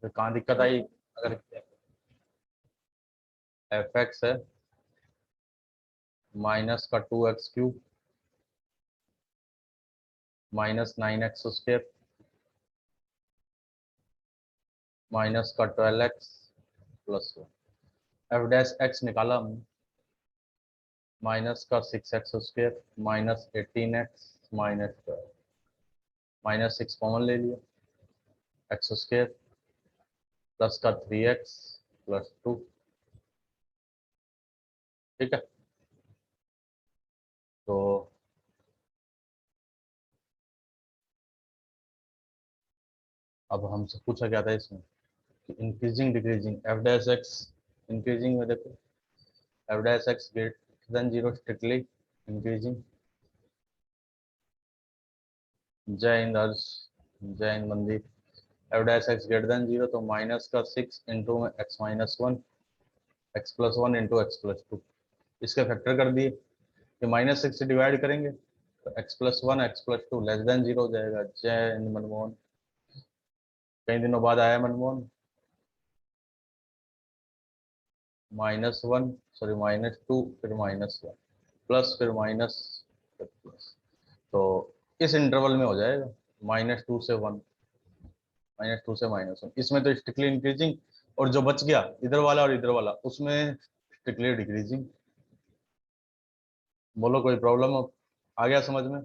तो कहाँ दिक्कत आई? अगर एफ एक्स है माइनस का 2x³ माइनस 9x² माइनस का 12x plus 1। F dash x निकाला हमने, माइनस का 6x² minus 18x minus 12 minus 6 common ले लिया, x² प्लस का 3x प्लस 2। ठीक है, तो अब हमसे पूछा क्या था इसमें कि increasing decreasing F dash x increasing में देखो F dash x greater than 0 strictly increasing. जय हिंद हर्ष, जय Hind Mandeep. F dash x greater than 0 तो माइनस का 6 इंटू में x minus 1 x plus 1 into x plus 2। इसके फैक्टर कर दिए कि माइनस 6 से डिवाइड करेंगे तो x plus 1 x plus 2 less than 0 हो जाएगा। जय हिंद मनमोहन, कई दिनों बाद आया मनमोहन। -1 सॉरी -2 फिर -1 प्लस फिर माइनस फिर प्लस, तो इस इंटरवल में हो जाएगा -2 से 1 -2 से -1। इसमें तो स्ट्रिक्टली इंक्रीजिंग, और जो बच गया इधर वाला और इधर वाला उसमें स्ट्रिक्टली डिक्रीजिंग। बोलो कोई प्रॉब्लम अब आ गया समझ में?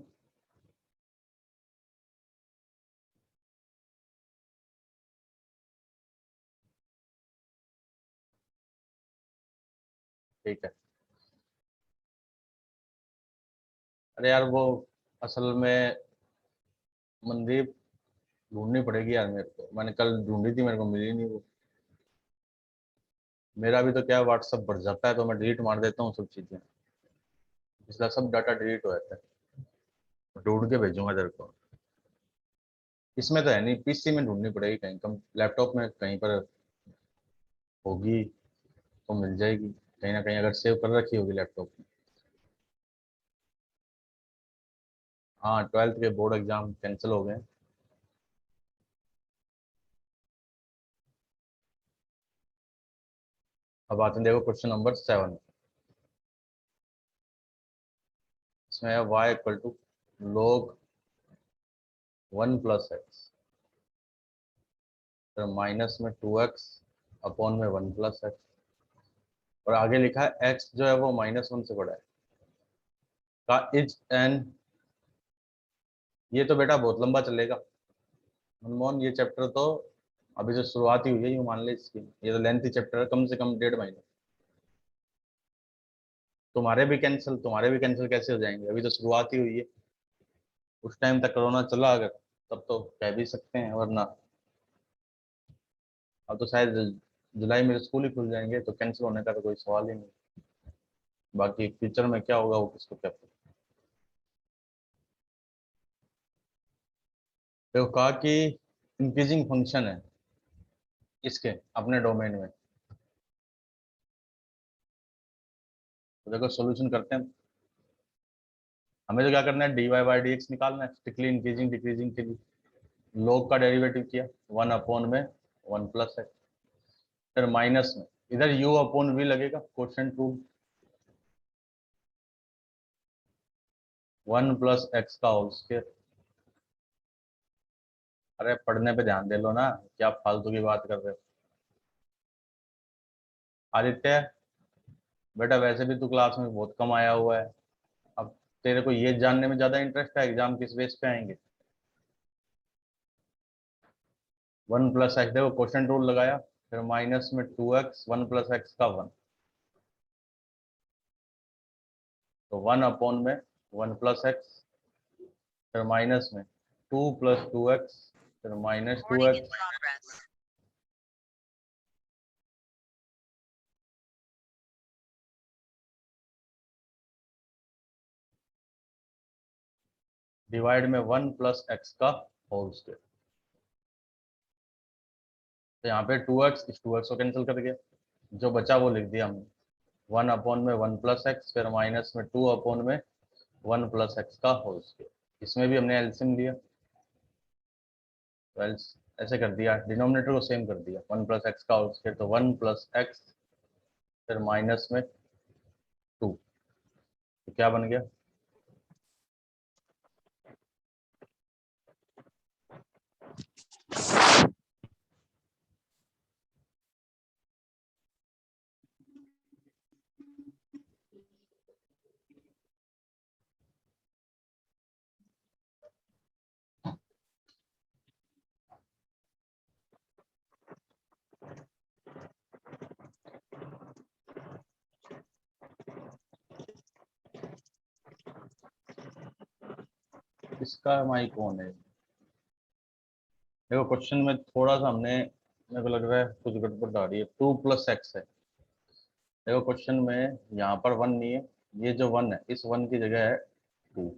ठीक है। अरे यार वो असल में मनदीप ढूंढनी पड़ेगी यार मेरे को, मैंने कल ढूंढी थी मेरे को मिली नहीं वो। मेरा भी तो क्या व्हाट्सअप बढ़ जाता है तो मैं डिलीट मार देता हूँ सब चीजें, इसलिए सब डाटा डिलीट हो जाता है। ढूंढ के भेजूंगा तेरे को। इसमें तो है नहीं, पीसी में ढूंढनी पड़ेगी कहीं, कम लैपटॉप में कहीं पर होगी तो मिल जाएगी कहीं ना कहीं, अगर सेव कर रखी होगी लैपटॉप में। हाँ 12th के बोर्ड एग्जाम कैंसिल हो गए। अब आते हैं देखो क्वेश्चन नंबर 7। इसमें है y equal to log 1 plus x, फिर माइनस में 2x अपॉन में 1 प्लस एक्स, और आगे लिखा है x जो है वो -1 से बड़ा है का इज एन। ये तो बेटा बहुत लंबा चलेगा मनमोहन, ये चैप्टर तो अभी से शुरुआत ही हुई है, यूँ मान ले इसकी। ये तो लेंथी चैप्टर है, कम से कम 1.5 महीने। तुम्हारे भी कैंसिल कैसे हो जाएंगे, अभी तो शुरुआत ही हुई है। उस टाइम तक कोरोना चला अगर, तब तो कह भी सकते हैं, वरना अब तो शायद जुलाई में स्कूल ही खुल जाएंगे तो कैंसिल होने का तो कोई सवाल ही नहीं। बाकी फ्यूचर में क्या होगा वो किसको क्या पता। तो कहा कि इंक्रीजिंग फंक्शन है इसके अपने डोमेन में, तो देखो सॉल्यूशन करते हैं। हमें तो क्या करना है, dy बाई डी एक्स निकालना है स्ट्रिक्टली इंक्रीजिंग डिक्रीजिंग के लिए। log का डेरिवेटिव किया 1 अपॉन में 1 प्लस है, फिर माइनस में इधर u अपॉन v लगेगा क्वोशिएंट रूल, 1 प्लस एक्स का होल स्क्वायर। अरे पढ़ने पे ध्यान दे लो ना, क्या फालतू की बात कर रहे हो। आदित्य बेटा वैसे भी तू क्लास में बहुत कम आया हुआ है, अब तेरे को ये जानने में ज्यादा इंटरेस्ट है एग्जाम किस बेस पे आएंगे। 1 प्लस एक्स देखो क्वोशिएंट रूल लगाया, फिर माइनस में 2x 1 प्लस एक्स का 1, तो 1 अपॉन में 1 प्लस एक्स, फिर माइनस में 2 प्लस 2x फिर माइनस 2x, डिवाइड में 1 प्लस एक्स का होल स्क्वायर। तो यहाँ पे 2x इस 2x को कैंसिल कर दिया, जो बचा वो लिख दिया हमने 1 अपॉन में 1 प्लस एक्स फिर माइनस में 2 अपॉन में 1 प्लस एक्स का होल स्क्वायर। इसमें भी हमने एलसीएम लिया, तो ऐसे कर दिया, डिनोमिनेटर को सेम कर दिया, 1 प्लस एक्स का होल स्क्वायर, तो 1 प्लस एक्स फिर माइनस में 2, तो क्या बन गया? इसका माई कौन है? देखो क्वेश्चन में थोड़ा सा हमने, मेरे को लग रहा है कुछ गड़बड़ आ रही है। 2 प्लस एक्स है, देखो क्वेश्चन में यहाँ पर 1 नहीं है, ये जो 1 है इस 1 की जगह है 2,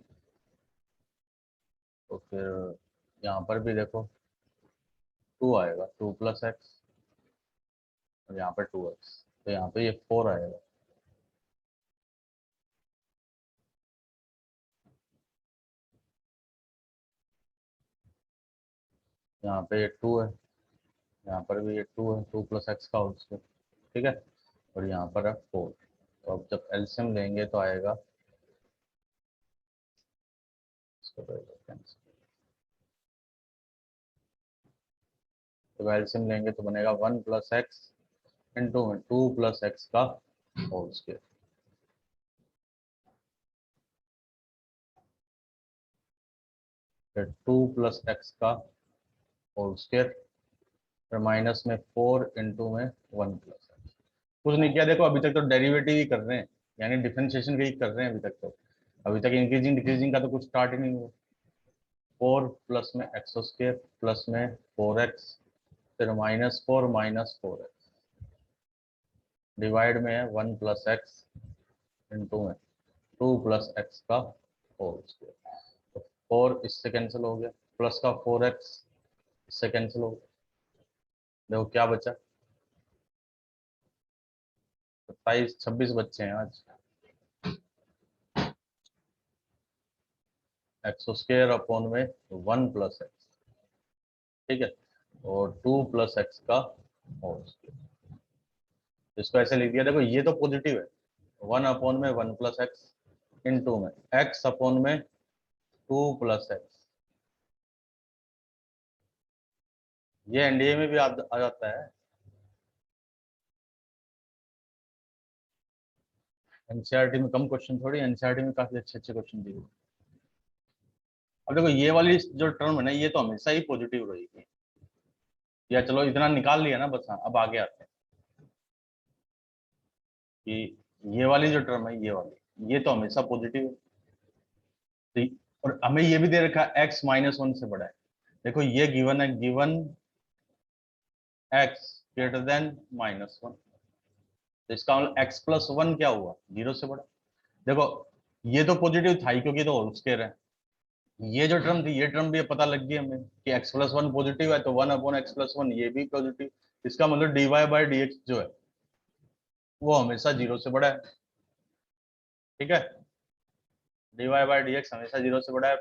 तो फिर यहाँ पर भी देखो 2 आएगा, 2 प्लस एक्स, और यहाँ पर 2x, तो यहाँ पे ये 4 आएगा। यहाँ पे ये 2 है, यहाँ पर भी ये 2 है, 2 प्लस एक्स का होल स्क्वायर, ठीक है, और यहाँ पर है 4। तो अब जब एलसीएम लेंगे तो आएगा, इसको कैंसिल, तो एलसीएम लेंगे तो बनेगा 1 प्लस एक्स इंटू में 2 प्लस एक्स का होल स्क्वायर, फिर 2 प्लस एक्स का होल स्क्वायर, फिर माइनस में 4 इंटू में 1 प्लस एक्स। कुछ नहीं किया, देखो अभी तक तो डेरिवेटिव ही कर रहे हैं, यानी डिफरेंशिएशन भी कर रहे हैं अभी तक, तो अभी तक इंक्रीजिंग डिक्रीजिंग का तो कुछ स्टार्ट ही नहीं हुआ। 4 प्लस में एक्स स्क्वायर प्लस में 4x, फिर -4 - 4x, डिवाइड में है 1 प्लस एक्स इंटू में 2 प्लस एक्स का होल स्क्वायर, तो 4 इससे कैंसिल हो गया, प्लस का 4x इससे कैंसिल हो गया, देखो क्या बचा, 27-26 बच्चे हैं आज। एक्स स्क्वायर अपॉन में 1 प्लस एक्स, ठीक है, और 2 प्लस एक्स का होल स्क्वायर, इसको ऐसे लिख दिया, देखो ये तो पॉजिटिव है, 1 अपॉन में 1 प्लस एक्स इंटू में एक्स अपॉन में 2 प्लस एक्स, ये एनडीए में भी आ जाता है, एनसीईआरटी में कम क्वेश्चन थोड़ी, एनसीईआरटी में काफी अच्छे अच्छे क्वेश्चन दिए। अब देखो ये वाली जो टर्म है ना, ये तो हमेशा ही पॉजिटिव रहेगी, या चलो इतना निकाल लिया ना बस, हाँ अब आगे आते हैं कि ये वाली जो टर्म है, ये वाली, ये तो हमेशा पॉजिटिव है, और हमें ये भी दे रखा है x-1 से बड़ा है, देखो ये गिवन है, गिवन x ग्रेटर देन -1, तो इसका मतलब x+1 क्या हुआ, 0 से बड़ा। देखो ये तो पॉजिटिव था ही, क्योंकि तो होल स्क्वायर है, ये जो टर्म थी, ये टर्म भी पता लग गई हमें कि x+1 पॉजिटिव है, तो 1 अपॉन x+1 ये भी पॉजिटिव, इसका मतलब dy/dx जो है वो हमेशा 0 से बड़ा है, ठीक है, dy/dx हमेशा 0 से बड़ा है।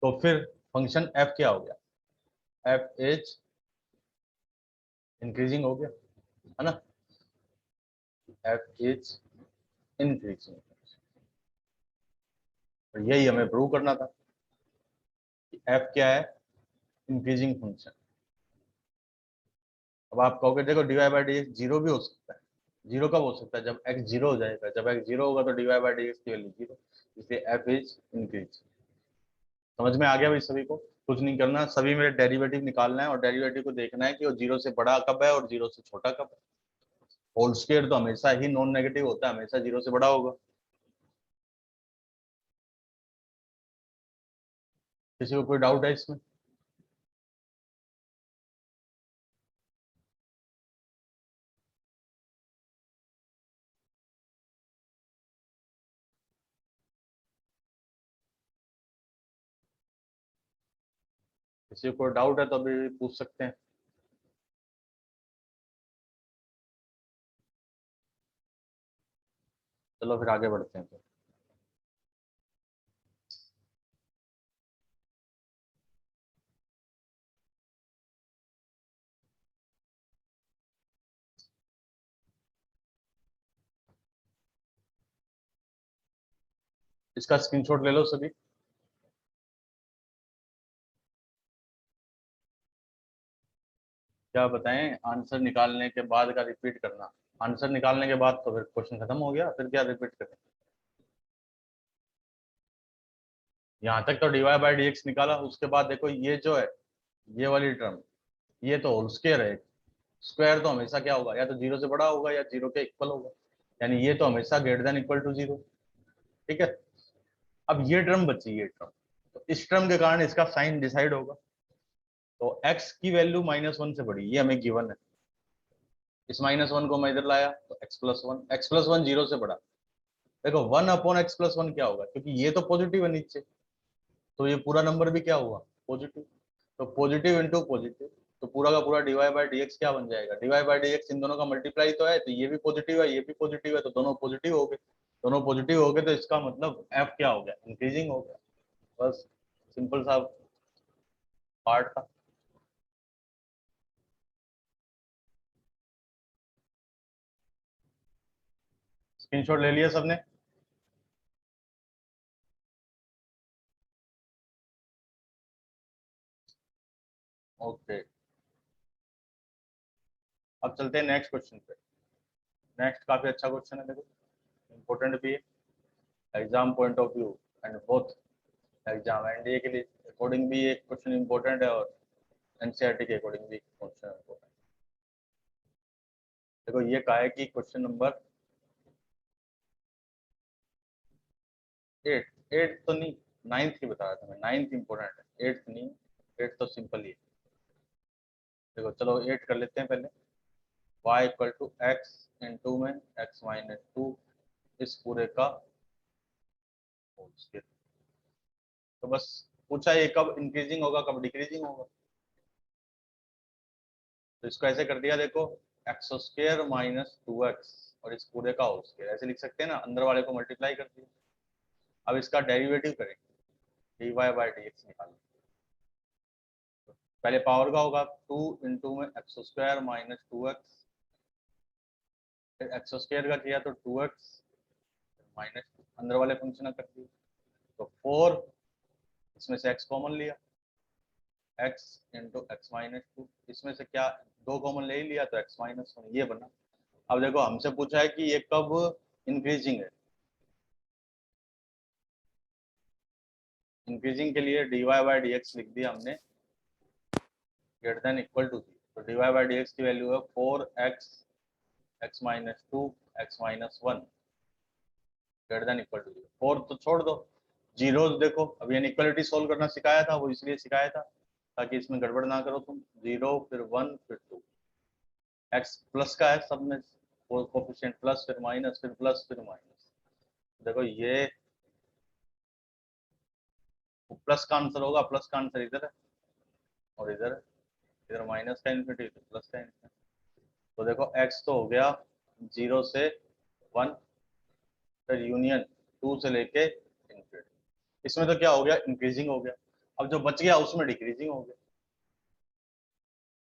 तो फिर फंक्शन f क्या हो गया, f इज इंक्रीजिंग हो गया, है ना, f इज इंक्रीजिंग, और यही हमें प्रूव करना था कि f क्या है, इंक्रीजिंग फंक्शन। अब आप कहोगे देखो dy/dx 0 भी हो सकता है, 0 कब हो सकता है, जब x 0 हो जाएगा, जब x 0 होगा तो dy/dx की वैल्यू 0, इसलिए f इज इंक्रीज। समझ में आ गया भाई सभी को, कुछ नहीं करना, सभी में डेरिवेटिव निकालना है, और डेरिवेटिव को देखना है कि वो 0 से बड़ा कब है और 0 से छोटा कब है। होल स्क्वायर तो हमेशा ही नॉन नेगेटिव होता है, हमेशा 0 से बड़ा होगा। किसी को कोई डाउट है इसमें? किसी को डाउट है तो अभी पूछ सकते हैं। चलो फिर आगे बढ़ते हैं। इसका स्क्रीनशॉट ले लो सभी। क्या बताएं, आंसर निकालने के बाद का रिपीट करना। आंसर निकालने के बाद तो फिर क्वेश्चन खत्म हो गया, फिर क्या रिपीट करें। यहाँ तक तो डीवाई बाई डी एक्स निकाला, उसके बाद देखो ये जो है, ये वाली टर्म, ये तो होल स्क्वायर है। स्क्वायर तो हमेशा क्या होगा, या तो जीरो से बड़ा होगा या जीरो के इक्वल होगा, यानी ये तो हमेशा greater than equal to zero. ठीक है, अब ये टर्म बची, ये टर्म, तो इस टर्म के कारण इसका साइन डिसाइड होगा। तो x की वैल्यू -1 से बड़ी, ये हमें गिवन है। इस -1 को मैं इधर लाया तो x+1, x+1 जीरो से बड़ा। देखो 1/x+1 क्या होगा, क्योंकि ये तो पॉजिटिव है नीचे, तो ये पूरा नंबर भी क्या हुआ, पॉजिटिव। तो पॉजिटिव इंटू पॉजिटिव, तो पूरा का पूरा डीवाई बाई डी एक्स क्या बन जाएगा, डीवाई बाई डी एक्स इन दोनों का मल्टीप्लाई तो है, तो ये भी पॉजिटिव है, ये भी पॉजिटिव है, तो दोनों पॉजिटिव हो गए। दोनों पॉजिटिव हो गए तो इसका मतलब एफ क्या हो गया, इंक्रीजिंग हो गया। बस सिंपल सा पार्ट था। स्क्रीनशॉट ले लिया सबने। ओके, अब चलते हैं नेक्स्ट क्वेश्चन पे। नेक्स्ट काफी अच्छा क्वेश्चन है, देखो इंपॉर्टेंट भी है exam point of view, and both exam NDA के लिए अकॉर्डिंग भी एक क्वेश्चन इंपॉर्टेंट है, और एनसीईआरटी के अकॉर्डिंग भी क्वेश्चन इंपॉर्टेंट। देखो ये कहा है कि क्वेश्चन नंबर 8, 8 तो नहीं, 9th की बता रहा था मैं, 9th इंपॉर्टेंट है, 8th नहीं। 8 तो सिंपल ही है। देखो चलो 8 कर लेते हैं पहले। y = x इंटू में x-2 इस पूरे का होल स्क्वायर। तो बस पूछा ये कब इंक्रीजिंग होगा कब डिक्रीजिंग होगा, तो इसको ऐसे कर दिया, देखो x² - 2x और इस पूरे का होल स्क्वायर, ऐसे लिख सकते हैं ना, अंदर वाले को मल्टीप्लाई कर दिया। अब इसका डेरिवेटिव करेंगे, dy बाई डी एक्स निकालेंगे। पहले पावर का होगा 2 इंटू में x² - 2x, फिर x² का किया तो 2x माइनस, अंदर वाले फंक्शन कर दिए, तो 4, इसमें से x कॉमन लिया, x इंटू x-2, इसमें से क्या, 2 कॉमन ले ही लिया तो x-1 ये बना। अब देखो हमसे पूछा है कि ये कब इंक्रीजिंग है। इंक्रीजिंग के लिए dy बाई डी एक्स लिख दिया हमने ग्रेटर देन इक्वल टू 0, तो dy बाई डी एक्स की वैल्यू है 4x x-2 x-1 greater than equal to 0। 4 तो छोड़ दो, जीरोस देखो, अब इनइक्वालिटी सोल्व करना सिखाया था, वो इसलिए सिखाया था ताकि इसमें गड़बड़ ना करो तुम। 0 फिर 1 फिर 2, x प्लस का है सब में, कोफिशिएंट प्लस फिर माइनस फिर प्लस फिर माइनस। देखो ये प्लस का आंसर होगा, प्लस का आंसर इधर है और इधर है, इधर माइनस का इन्फिनिटी तो प्लस का इन्फिनिटी। तो देखो x तो हो गया 0 से 1, फिर यूनियन 2 से लेके इन्फिनिटी। इसमें तो क्या हो गया, इंक्रीजिंग हो गया। अब जो बच गया उसमें डिक्रीजिंग हो गया,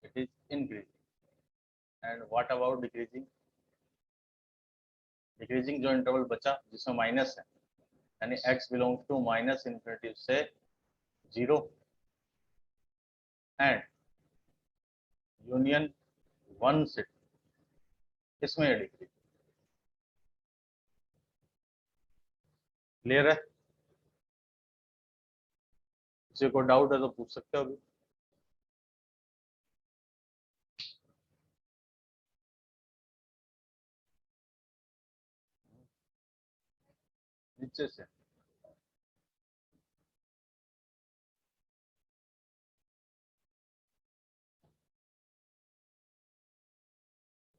it is increasing. And what about decreasing, decreasing जो इंटरवल बचा जिसमें माइनस है, यानी x belongs to minus infinity से 0 एंड यूनियन 1 से 2, इसमें डिक्रीज। क्लियर है, किसी को डाउट है तो पूछ सकते हो अभी। नीचे से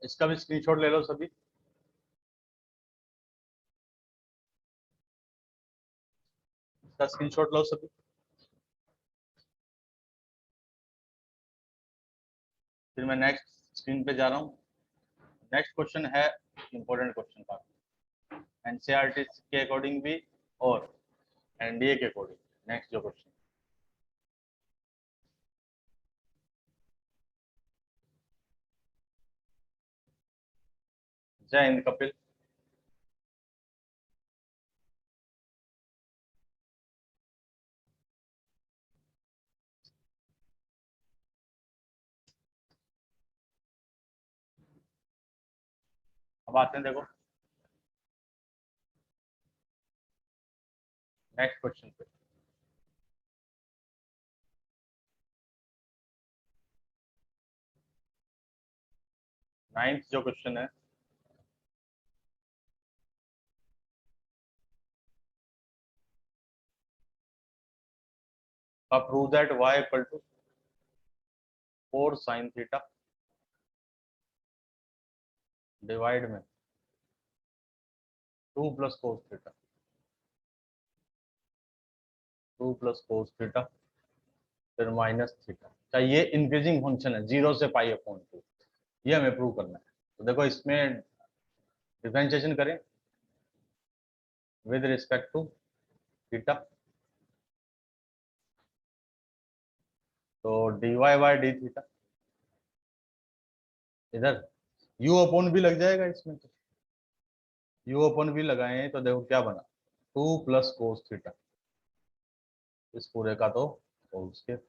इसका भी स्क्रीनशॉट ले लो सभी। इसका स्क्रीनशॉट लो सभी। फिर मैं नेक्स्ट स्क्रीन पे जा रहा हूँ। नेक्स्ट क्वेश्चन है इंपॉर्टेंट क्वेश्चन का, एनसीईआरटी के अकॉर्डिंग भी और एनडीए के अकॉर्डिंग। नेक्स्ट जो क्वेश्चन, जय हिंद कपिल। अब आते हैं देखो नेक्स्ट क्वेश्चन पे। नाइन्थ जो क्वेश्चन है, prove that y equal to 4 sin theta divide में 2 plus cos theta, 2 plus cos theta फिर माइनस थीटा। क्या ये इंक्रीजिंग फंक्शन है 0 से पाई अपॉन 2, ये हमें प्रूव करना है। तो देखो इसमें डिफरेंशिएशन करें विद रिस्पेक्ट टू थीटा, तो dy बाय डी थीटा, इधर u अपॉन भी लग जाएगा इसमें, तो u अपॉन भी लगाए तो देखो क्या बना 2 प्लस कोस थीटा, इस पूरे का तो होल स्क्वायर,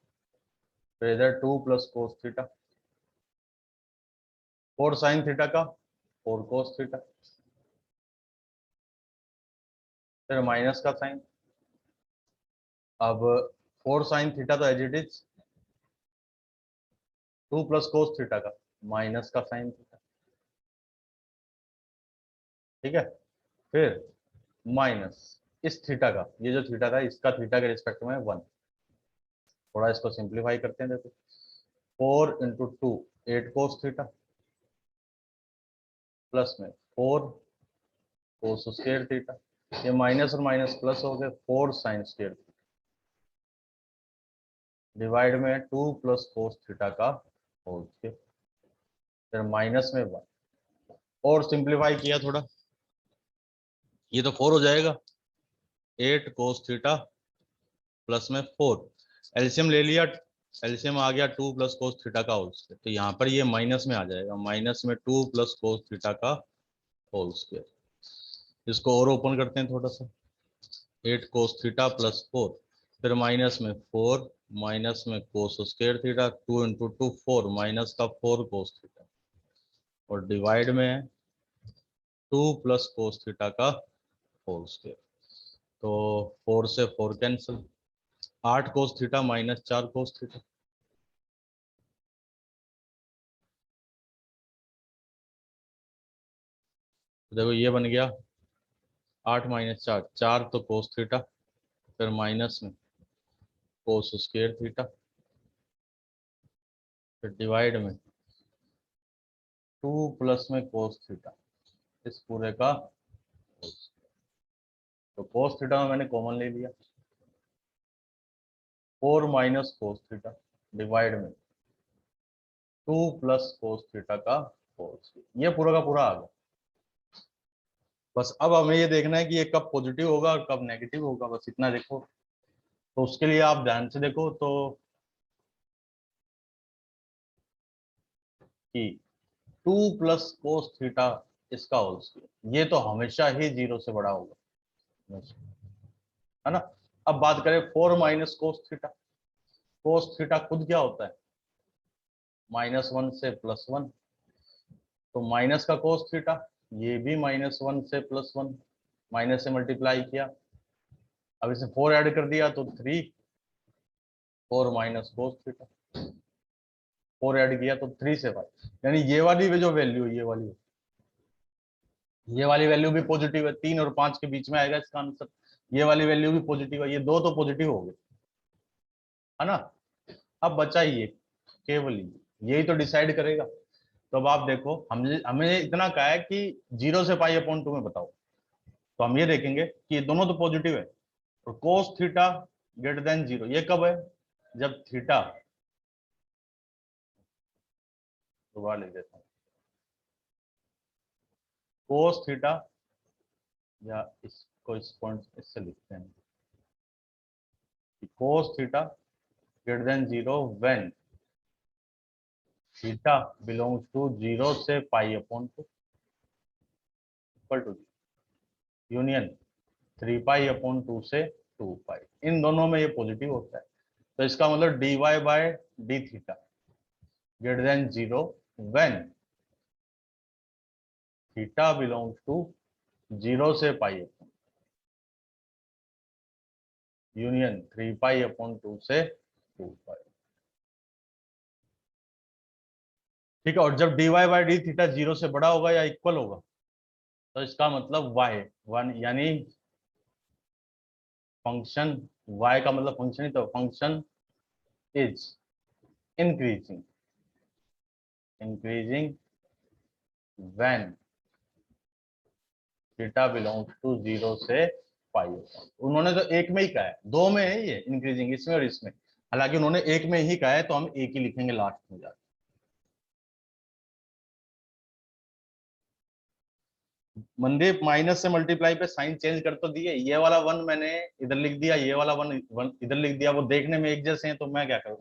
फिर इधर 2 plus cos theta, 4 sine theta का 4 कोस थीटा, फिर माइनस का साइन। अब 4 साइन थीटा तो as it is 2 plus cos theta का माइनस का साइन थीटा, ठीक है। फिर माइनस इस थीटा का, ये जो थीटा था इसका थीटा के रिस्पेक्ट में 1, थोड़ा इसको सिंप्लीफाई करते हैं। देखो 4 इंटू 2 8 कोस थीटा प्लस में 4 कोस स्क्वायर थीटा, ये माइनस और माइनस प्लस हो गए 4 साइन स्क्वायर डिवाइड में 2 प्लस कोस थीटा का होल स्क्वायर, फिर माइनस में 1 और सिंप्लीफाई किया थोड़ा, ये तो 4 हो जाएगा 8 कोस थीटा प्लस में 4, एलसीएम ले लिया, एलसीएम आ गया 2 प्लस कोस थीटा का होल स्क्वायर, तो यहाँ पर ये माइनस में आ जाएगा, माइनस में 2 प्लस कोस थीटा का होल स्क्वायर। इसको और ओपन करते हैं थोड़ा सा, 8 कोस थीटा प्लस 4, फिर माइनस में 4, माइनस में cos square theta 2 into 2 4, minus का 4 कोस थीटा और डिवाइड में 2 प्लस कोस थीटा का होल स्क्वायर, तो 4 से 4 cancel, 8 cos theta minus 4 cos theta, तो देखो ये बन गया 8 माइनस 4, 4 तो कोस थीटा, फिर माइनस में कोस स्क्वायर थीटा, फिर डिवाइड में 2 प्लस में कोस थीटा, इस पूरे का whole square। तो कोस थीटा में मैंने कॉमन ले लिया, 4 माइनस कोस थीटा डिवाइड में 2 प्लस कोस थीटा का होल स्क्वायर, ये पूरा का पूरा आ गया। बस अब हमें ये देखना है कि ये कब पॉजिटिव होगा और कब नेगेटिव होगा, बस इतना देखो। तो उसके लिए आप ध्यान से देखो तो कि 2 प्लस कोस थीटा इसका होल स्क्वायर, ये तो हमेशा ही 0 से बड़ा होगा, है ना। अब बात करें 4 minus cos theta, cos theta खुद क्या होता है -1 से +1, तो माइनस का कोस थीटा ये भी -1 से +1, माइनस से मल्टीप्लाई किया, अब इसे 4 ऐड कर दिया तो 3, 4 माइनस कोस थीटा, 4 ऐड किया तो 3 से 5, यानी ये वाली जो वैल्यू, ये वाली वैल्यू भी पॉजिटिव है, 3 और 5 के बीच में आएगा इसका आंसर, ये वाली वैल्यू भी पॉजिटिव है, ये दो तो पॉजिटिव हो गए, है ना। अब बचा ये केवल यही तो डिसाइड करेगा। तो अब आप देखो, हमने हमें इतना कहा है कि 0 से पाई अपॉन 2 में बताओ, तो हम ये देखेंगे कि ये दोनों तो पॉजिटिव है, और कोस थीटा ग्रेटर देन 0 ये कब है, जब थीटा, दोबारा लिख देता हूँ, कोस थीटा, या इसको इस पॉइंट इससे लिखते हैं, cos theta greater than 0 when theta belongs to 0 से pi upon 2 equal to union 3 pi upon 2 से 2 पाई, इन दोनों में ये पॉजिटिव होता है। तो इसका मतलब dy by D theta greater than 0 when theta belongs to 0 से पाई अपॉन यूनियन 3 पाई/2 से 2 पाई। ठीक है, और जब dy बाई डी थीटा 0 से बड़ा होगा या इक्वल होगा तो इसका मतलब y वन, यानी फंक्शन y का मतलब फंक्शन ही तो function is increasing increasing when theta belongs to 0 से पाई। उन्होंने तो एक में ही कहा है, दो में है ये इंक्रीजिंग, इसमें और इसमें, हालांकि उन्होंने एक में ही कहा है तो हम एक ही लिखेंगे लास्ट में जाकर। मनदीप माइनस से मल्टीप्लाई पे साइन चेंज कर तो दिए, ये वाला वन मैंने इधर लिख दिया, ये वाला वन इधर लिख दिया, वो देखने में एक जैसे हैं तो मैं क्या करूं।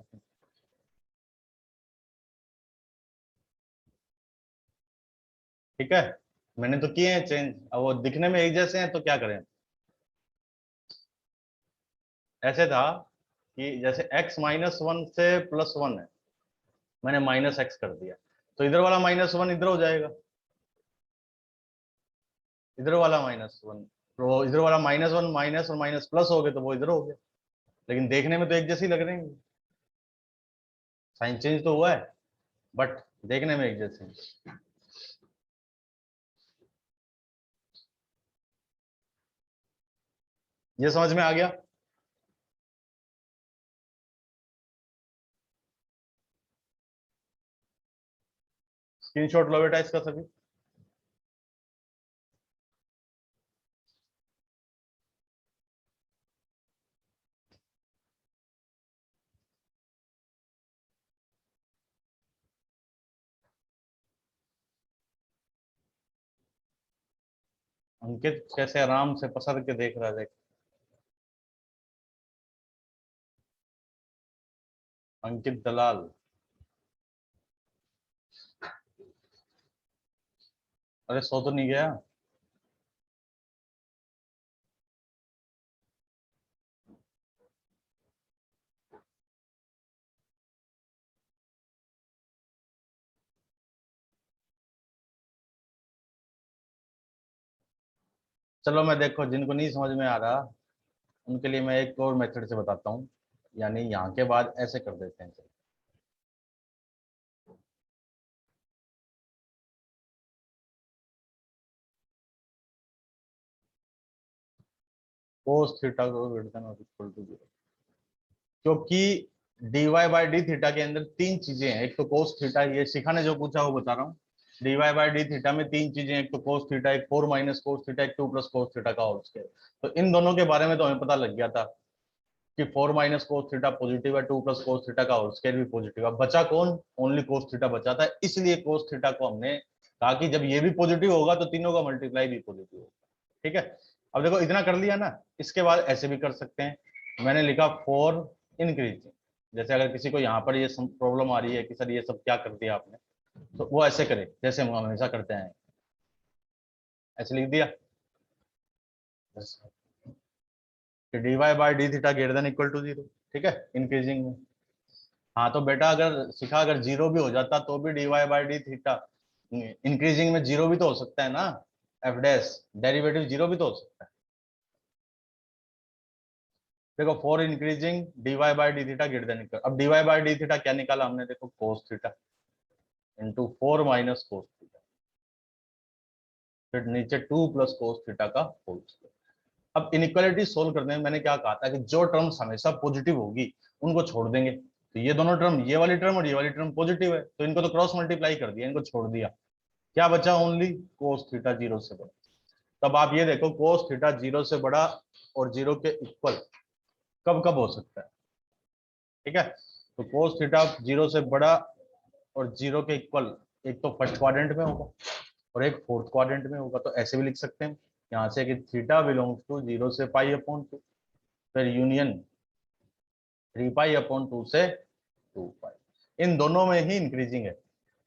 ठीक है, मैंने तो किए हैं चेंज, अब वो दिखने में एक जैसे हैं तो क्या करें। ऐसे था कि जैसे x-1 से +1 है, मैंने -x कर दिया, तो इधर वाला -1 इधर हो जाएगा, इधर वाला -1, तो इधर वाला -1 माइनस और माइनस प्लस हो गए तो वो इधर हो गया, लेकिन देखने में तो एक जैसे ही लग रहे हैं, साइन चेंज तो हुआ है बट देखने में एक जैसे हैं। ये समझ में आ गया। स्क्रीनशॉट लो बेटा इसका सभी। अंकित कैसे आराम से पसर के देख रहा है, देख। अंकित दलाल, अरे सो तो नहीं गया। चलो मैं, देखो जिनको नहीं समझ में आ रहा उनके लिए मैं एक और मेथड से बताता हूँ, यानी यहाँ के बाद ऐसे कर देते हैं। कोस थीटा को ग्रेटर देन और इक्वल टू 0, क्योंकि dy बाई डी थीटा के अंदर तीन चीजें हैं, एक तो कोस थीटा, ये शिखा ने जो पूछा वो बता रहा हूँ। dy बाई डी थीटा में तीन चीजें, एक तो कोस थीटा, एक 4 माइनस कोस थीटा, एक 2 प्लस कोस थीटा का होल स्क्वायर। तो इन दोनों के बारे में तो हमें पता लग गया था कि 4 माइनस कोस थीटा पॉजिटिव है, 2 प्लस कोस थीटा का होल स्क्वायर भी पॉजिटिव है। बचा कौन? ओनली कोस थीटा बचा था, इसलिए कोस थीटा को हमने कहा कि जब ये भी पॉजिटिव होगा तो तीनों का मल्टीप्लाई भी पॉजिटिव होगा। ठीक है, अब देखो इतना कर लिया ना, इसके बाद ऐसे भी कर सकते हैं। मैंने लिखा 4 इंक्रीजिंग, जैसे अगर किसी को यहाँ पर ये प्रॉब्लम आ रही है कि सर ये सब क्या कर दिया आपने, तो वो ऐसे करे जैसे हम हमेशा करते हैं, ऐसे लिख दिया कि dy by D theta greater than equal to 0। ठीक है, इंक्रीजिंग में। हाँ तो बेटा अगर सिखा, अगर जीरो भी हो जाता तो भी dy by D theta increasing में जीरो भी तो हो सकता है ना, एफ डैश डेरिवेटिव जीरो भी तो हो सकता है। देखो 4 increasing dy by D theta greater than equal, अब dy बाई डी थीटा क्या निकाला हमने, देखो cos theta into 4 minus cos theta, फिर नीचे 2 प्लस कोस थीटा का होल स्क्वायर। अब इनइक्वालिटी सोल्व करने में मैंने क्या कहा था कि जो टर्म्स हमेशा पॉजिटिव होगी उनको छोड़ देंगे, तो ये दोनों टर्म, ये वाली टर्म और ये वाली टर्म पॉजिटिव है तो इनको तो क्रॉस मल्टीप्लाई कर दिया, इनको छोड़ दिया, क्या बचा? ओनली कोस थीटा 0 से बड़ा। तब आप ये देखो कोस थीटा 0 से बड़ा और 0 के इक्वल कब कब हो सकता है। ठीक है, तो कोस थीटा 0 से बड़ा और 0 के इक्वल एक तो फर्स्ट क्वाड्रेंट में होगा और एक फोर्थ क्वाड्रेंट में होगा, तो ऐसे भी लिख सकते हैं यहाँ से कि थीटा बिलोंग्स टू 0 से पाई/2, फिर यूनियन 3 पाई/2 से 2 पाई। इन दोनों में ही इंक्रीजिंग है,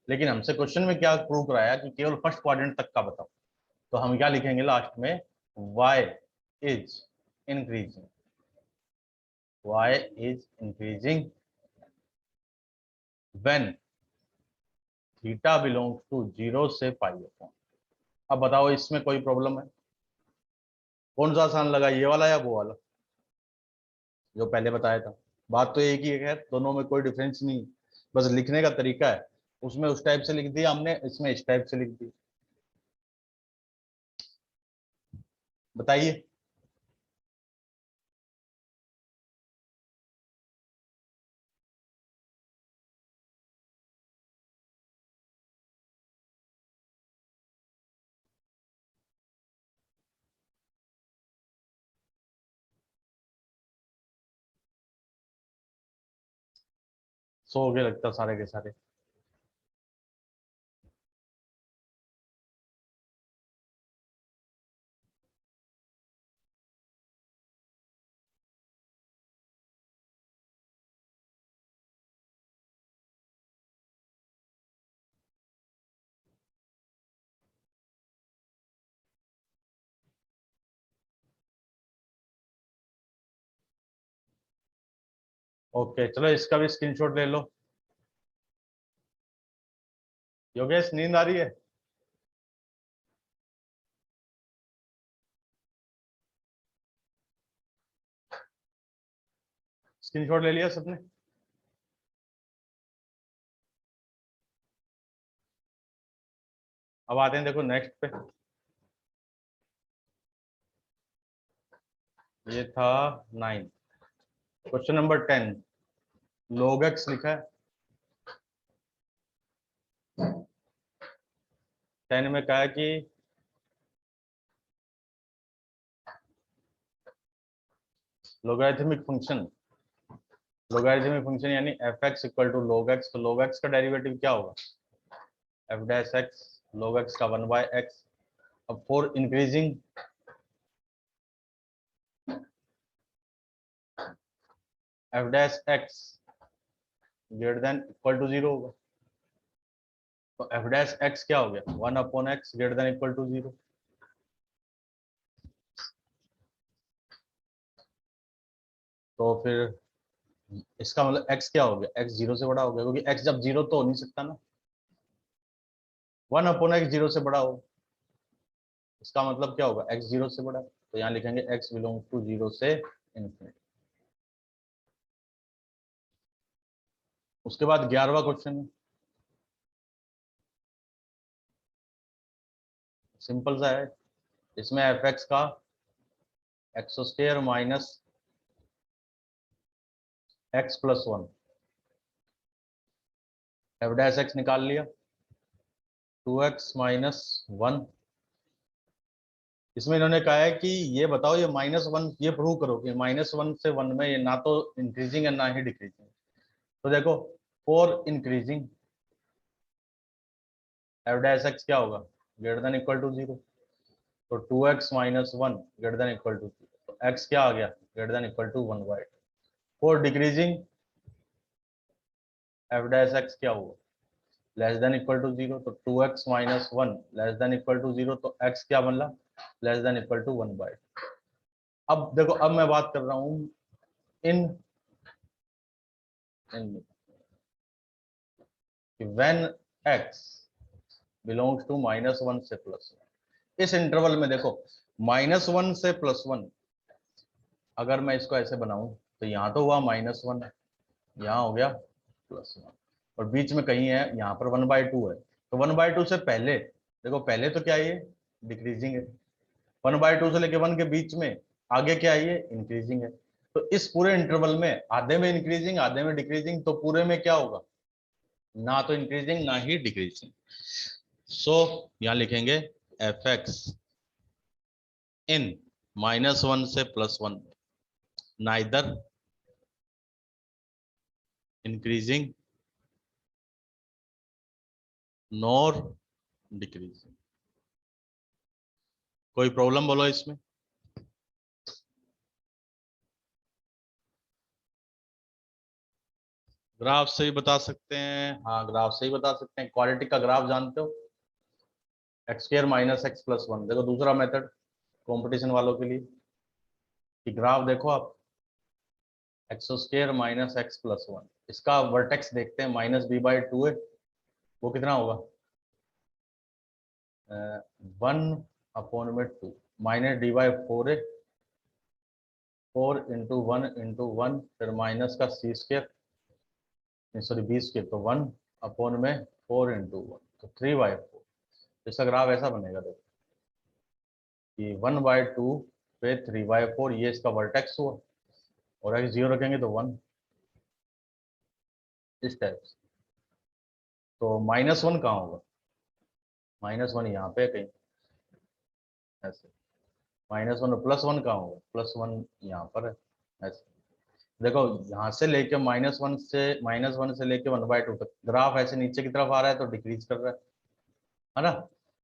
लेकिन हमसे क्वेश्चन में क्या प्रूव कराया कि केवल फर्स्ट क्वाड्रेंट तक का बताओ, तो हम क्या लिखेंगे लास्ट में, y is increasing, y is increasing when theta belongs to 0 से पाई/2। अब बताओ इसमें कोई प्रॉब्लम है? कौन सा आसान लगा, ये वाला या वो वाला जो पहले बताया था? बात तो एक ही है, दोनों में कोई डिफरेंस नहीं है, बस लिखने का तरीका है। उसमें उस टाइप से लिख दिया हमने, इसमें इस टाइप से लिख दिया। बताइए। सो के लगता सारे के सारे। ओके चलो, इसका भी स्क्रीनशॉट ले लो। योगेश नींद आ रही है? स्क्रीनशॉट ले लिया सबने? अब आते हैं देखो नेक्स्ट पे। ये था 9। Question number 10। log x लिखा है। 10 में कहा है कि लोगरिथमिक फंक्शन, लोगरिथमिक फंक्शन यानी F x equal to log x, तो log x का डेरिवेटिव क्या होगा? F dash x log x का 1/x। अब for increasing F dash x greater than equal to 0 होगा, तो एफ डैश एक्स क्या हो गया? 1/x greater than equal to 0। तो फिर इसका मतलब x क्या हो गया? x 0 से बड़ा हो गया, क्योंकि x जब 0 तो हो नहीं सकता ना, 1/x 0 से बड़ा हो। इसका मतलब क्या होगा? x 0 से बड़ा, तो यहाँ लिखेंगे x बिलोंग टू 0 से इन्फिनिटी। उसके बाद 11वां क्वेश्चन है, सिंपल सा है। इसमें एफ एक्स का x square minus x plus 1, F dash x निकाल लिया, 2x माइनस 1। इसमें इन्होंने कहा है कि ये बताओ, ये -1, ये प्रूव करो कि -1 से 1 में ये ना तो इंक्रीजिंग है ना ही डिक्रीजिंग। तो देखो, for increasing F dash x क्या होगा? Greater than equal to 0। तो 2x minus 1 greater than equal to 0, तो x क्या आ गया? Greater than equal to 1/2। For decreasing F dash x क्या होगा? लेस देन इक्वल टू 0, तो 2x minus 1 less than equal to 0, तो x क्या बन रहा? Less than equal to 1/2। अब देखो, अब मैं बात कर रहा हूं in when x belongs to -1 से +1। इस इंटरवल में देखो, -1 से +1, अगर मैं इसको ऐसे बनाऊं तो यहाँ तो हुआ -1, यहाँ हो गया +1, और बीच में कहीं है यहाँ पर 1/2 है। तो 1/2 से पहले देखो, पहले तो क्या है, ये डिक्रीजिंग है। 1/2 से लेके 1 के बीच में आगे क्या है, ये इंक्रीजिंग है। तो इस पूरे इंटरवल में आधे में इंक्रीजिंग आधे में डिक्रीजिंग, तो पूरे में क्या होगा? ना तो इंक्रीजिंग ना ही डिक्रीजिंग। सो यहाँ लिखेंगे एफ एक्स इन -1 से +1 नाइदर इंक्रीजिंग नॉर डिक्रीजिंग। कोई प्रॉब्लम बोलो इसमें? ग्राफ से ही बता सकते हैं, हाँ ग्राफ से ही बता सकते हैं। क्वाड्रेटिक का ग्राफ जानते हो? X square minus x plus 1। देखो दूसरा मेथड कंपटीशन वालों के लिए, कि ग्राफ देखो आप, x square minus x plus 1, इसका वर्टेक्स देखते हैं, -b/2 है, वो कितना होगा? 1/2 माइनस डी बाई 4 है, 4 इंटू 1 फिर माइनस का सी स्क्र सॉरी बी स्क्र, तो 1/4 इंटू 1 तो 3/4। इसका ग्राफ ऐसा बनेगा, देखो कि 1/2 पे 3/4 ये इसका वर्टेक्स हुआ, और अगर 0 रखेंगे तो 1, इस टाइप से। तो -1 कहाँ होगा? -1 यहाँ पे कहीं ऐसे, -1 और +1 कहाँ होगा? +1 यहाँ पर है ऐसे। देखो यहाँ से लेके -1 से लेके 1/2 तक ग्राफ ऐसे नीचे की तरफ आ रहा है तो डिक्रीज कर रहा है ना।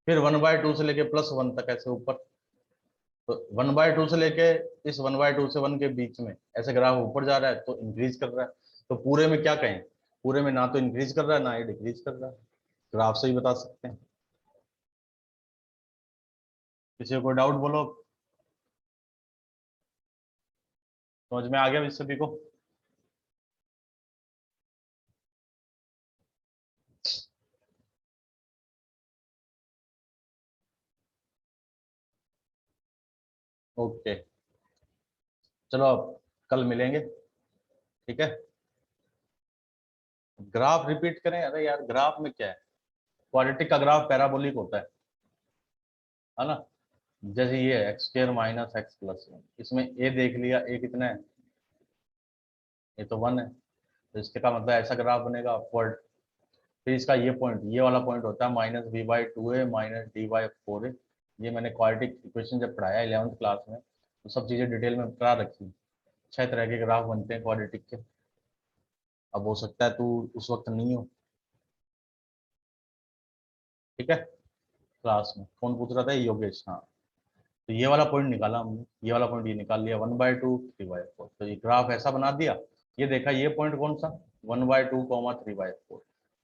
फिर 1/2 से लेके +1 तक ऐसे ऊपर, तो 1/2 से लेके इस 1/2 से 1 के बीच में ऐसे ग्राफ ऊपर जा रहा है तो इंक्रीज कर रहा है। तो पूरे में क्या कहें, पूरे में ना तो इंक्रीज कर रहा है ना ही डिक्रीज कर रहा है, ग्राफ से ही बता सकते हैं। किसी को कोई डाउट बोलो, समझ में आ गया इस सभी को? ओके, चलो अब कल मिलेंगे, ठीक है। ग्राफ रिपीट करें? अरे यार ग्राफ में क्या है, क्वाड्रेटिक का ग्राफ पैराबोलिक होता है ना। जैसे ये x² - x+1, इसमें a देख लिया, a कितना है, ये तो 1 है, तो इसके का मतलब ऐसा ग्राफ बनेगा अपवर्ड। फिर इसका ये पॉइंट, ये वाला पॉइंट होता है -b/2 है -d/4 है। ये मैंने क्वाड्रेटिक इक्वेशन जब पढ़ाया 11th क्लास में, तो सब चीज़ें डिटेल में पढ़ा रखी। 6 तरह के ग्राफ बनते हैं क्वाड्रेटिक के। अब हो सकता है तू उस वक्त नहीं हो, ठीक है। क्लास में कौन पूछ रहा था? योगेश, हाँ। तो ये वाला पॉइंट निकाला हमने, ये वाला पॉइंट ये निकाल लिया, 1/2 3/4, तो ये ग्राफ ऐसा बना दिया। ये देखा ये पॉइंट कौन सा, 1/2 3/4,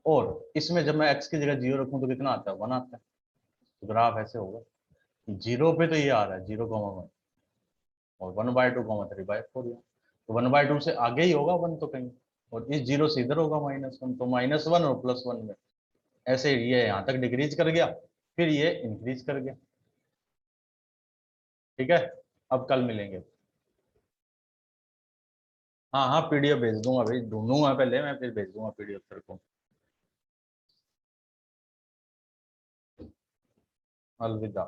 और इसमें जब मैं x की जगह 0 रखूं तो कितना आता है? 1 आता है। तो ग्राफ ऐसे होगा, 0 पे तो ये आ रहा है 0,1, और 1/2 3/4, तो 1/2 से आगे ही होगा 1 तो कहीं, और इस 0 से इधर होगा -1, तो -1 और +1 में ऐसे ये यहाँ तक डिक्रीज कर गया, फिर ये इंक्रीज कर गया, ठीक है। अब कल मिलेंगे। हाँ हाँ, पीडीएफ भेज दूंगा भाई, ढूंढूंगा पहले मैं, फिर भेज दूंगा पीडीएफ तेरे को। अलविदा।